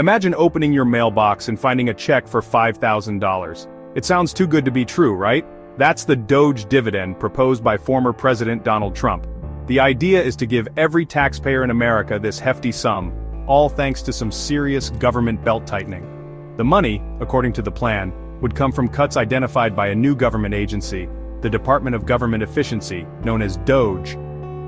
Imagine opening your mailbox and finding a check for $5,000. It sounds too good to be true, right? That's the DOGE dividend proposed by former President Donald Trump. The idea is to give every taxpayer in America this hefty sum, all thanks to some serious government belt-tightening. The money, according to the plan, would come from cuts identified by a new government agency, the Department of Government Efficiency, known as DOGE.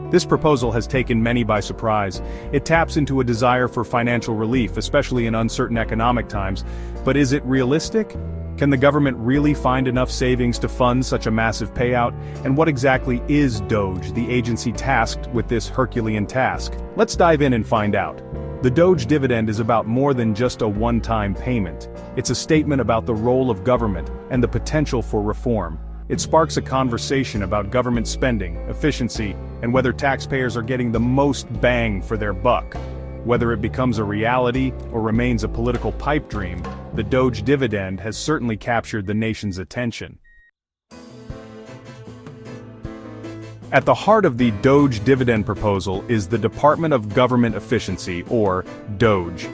This proposal has taken many by surprise. It taps into a desire for financial relief, especially in uncertain economic times. But is it realistic? Can the government really find enough savings to fund such a massive payout? And what exactly is DOGE, the agency tasked with this Herculean task? Let's dive in and find out. The DOGE dividend is about more than just a one-time payment. It's a statement about the role of government and the potential for reform. It sparks a conversation about government spending, efficiency, and whether taxpayers are getting the most bang for their buck. Whether it becomes a reality or remains a political pipe dream, the DOGE dividend has certainly captured the nation's attention. At the heart of the DOGE dividend proposal is the Department of Government Efficiency, or DOGE.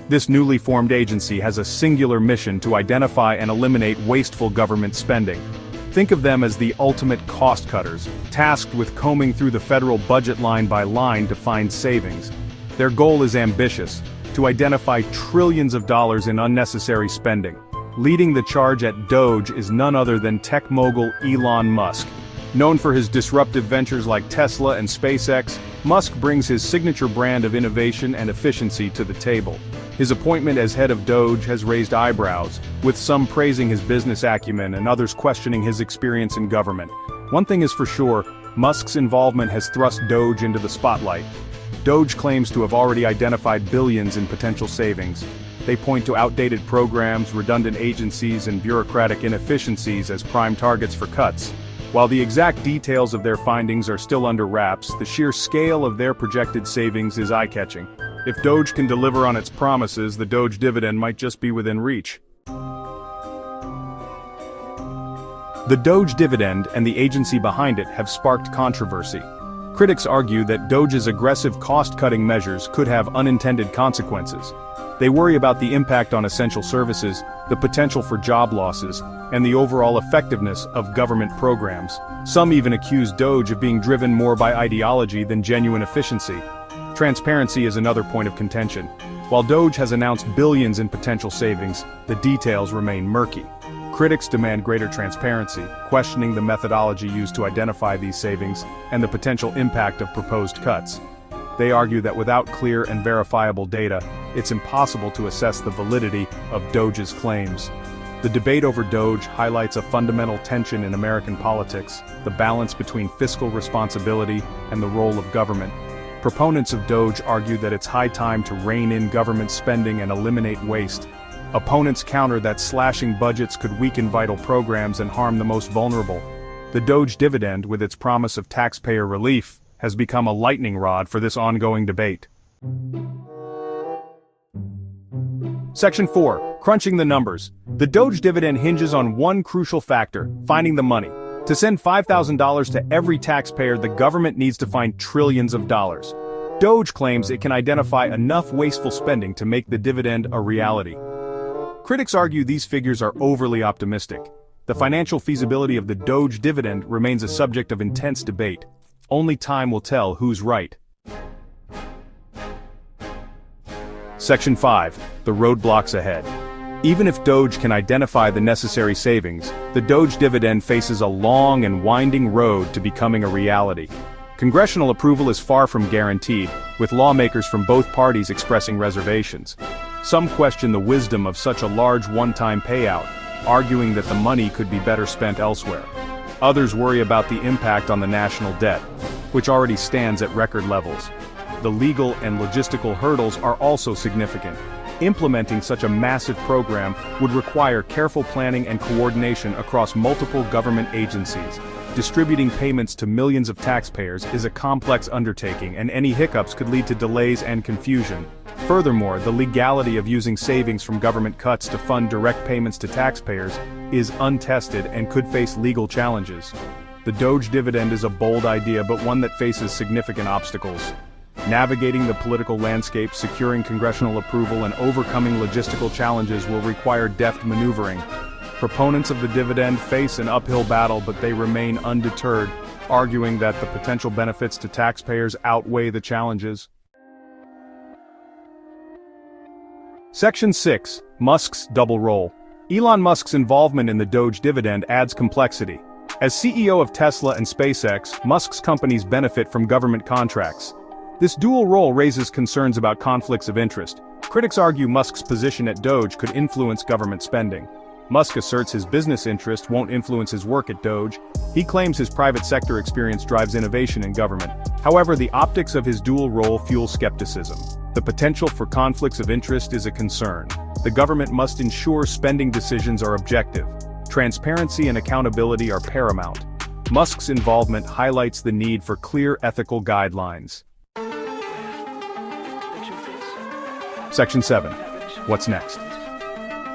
This newly formed agency has a singular mission to identify and eliminate wasteful government spending. Think of them as the ultimate cost cutters, tasked with combing through the federal budget line by line to find savings. Their goal is ambitious: to identify trillions of dollars in unnecessary spending. Leading the charge at DOGE is none other than tech mogul Elon Musk. Known for his disruptive ventures like Tesla and SpaceX, Musk brings his signature brand of innovation and efficiency to the table. His appointment as head of DOGE has raised eyebrows, with some praising his business acumen and others questioning his experience in government. One thing is for sure, Musk's involvement has thrust DOGE into the spotlight. DOGE claims to have already identified billions in potential savings. They point to outdated programs, redundant agencies, and bureaucratic inefficiencies as prime targets for cuts. While the exact details of their findings are still under wraps, the sheer scale of their projected savings is eye-catching. If DOGE can deliver on its promises, the DOGE dividend might just be within reach. The DOGE dividend and the agency behind it have sparked controversy. Critics argue that DOGE's aggressive cost-cutting measures could have unintended consequences. They worry about the impact on essential services, the potential for job losses, and the overall effectiveness of government programs. Some even accuse DOGE of being driven more by ideology than genuine efficiency. Transparency is another point of contention. While DOGE has announced billions in potential savings, the details remain murky. Critics demand greater transparency, questioning the methodology used to identify these savings and the potential impact of proposed cuts. They argue that without clear and verifiable data, it's impossible to assess the validity of DOGE's claims. The debate over DOGE highlights a fundamental tension in American politics: the balance between fiscal responsibility and the role of government. Proponents of DOGE argue that it's high time to rein in government spending and eliminate waste. Opponents counter that slashing budgets could weaken vital programs and harm the most vulnerable. The DOGE dividend, with its promise of taxpayer relief, has become a lightning rod for this ongoing debate. Section 4. Crunching the numbers. The DOGE dividend hinges on one crucial factor: finding the money. To send $5,000 to every taxpayer, the government needs to find trillions of dollars. DOGE claims it can identify enough wasteful spending to make the dividend a reality. Critics argue these figures are overly optimistic. The financial feasibility of the DOGE dividend remains a subject of intense debate. Only time will tell who's right. Section 5. The Roadblocks Ahead. Even if DOGE can identify the necessary savings, the DOGE dividend faces a long and winding road to becoming a reality. Congressional approval is far from guaranteed, with lawmakers from both parties expressing reservations. Some question the wisdom of such a large one-time payout, arguing that the money could be better spent elsewhere. Others worry about the impact on the national debt, which already stands at record levels. The legal and logistical hurdles are also significant. Implementing such a massive program would require careful planning and coordination across multiple government agencies. Distributing payments to millions of taxpayers is a complex undertaking, and any hiccups could lead to delays and confusion. Furthermore, the legality of using savings from government cuts to fund direct payments to taxpayers is untested and could face legal challenges. The DOGE dividend is a bold idea, but one that faces significant obstacles. Navigating the political landscape, securing congressional approval, and overcoming logistical challenges will require deft maneuvering. Proponents of the dividend face an uphill battle, but they remain undeterred, arguing that the potential benefits to taxpayers outweigh the challenges. Section 6. Musk's double role. Elon Musk's involvement in the DOGE dividend adds complexity. As CEO of Tesla and SpaceX, Musk's companies benefit from government contracts. This dual role raises concerns about conflicts of interest. Critics argue Musk's position at DOGE could influence government spending. Musk asserts his business interest won't influence his work at DOGE. He claims his private sector experience drives innovation in government. However, the optics of his dual role fuel skepticism. The potential for conflicts of interest is a concern. The government must ensure spending decisions are objective. Transparency and accountability are paramount. Musk's involvement highlights the need for clear ethical guidelines. Section 7. What's next?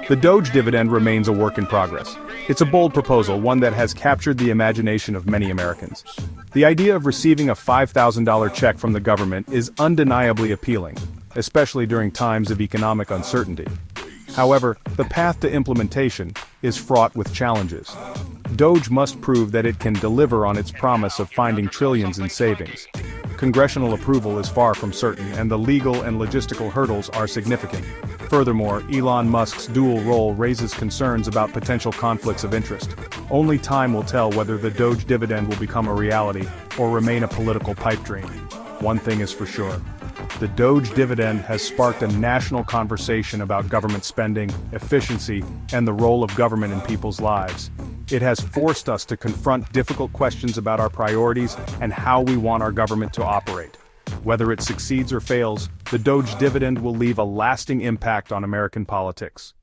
The DOGE dividend remains a work in progress. It's a bold proposal, one that has captured the imagination of many Americans. The idea of receiving a $5,000 check from the government is undeniably appealing, especially during times of economic uncertainty. However, the path to implementation is fraught with challenges. DOGE must prove that it can deliver on its promise of finding trillions in savings. Congressional approval is far from certain, and the legal and logistical hurdles are significant. Furthermore, Elon Musk's dual role raises concerns about potential conflicts of interest. Only time will tell whether the DOGE dividend will become a reality or remain a political pipe dream. One thing is for sure. The DOGE dividend has sparked a national conversation about government spending, efficiency, and the role of government in people's lives. It has forced us to confront difficult questions about our priorities and how we want our government to operate. Whether it succeeds or fails, the DOGE dividend will leave a lasting impact on American politics.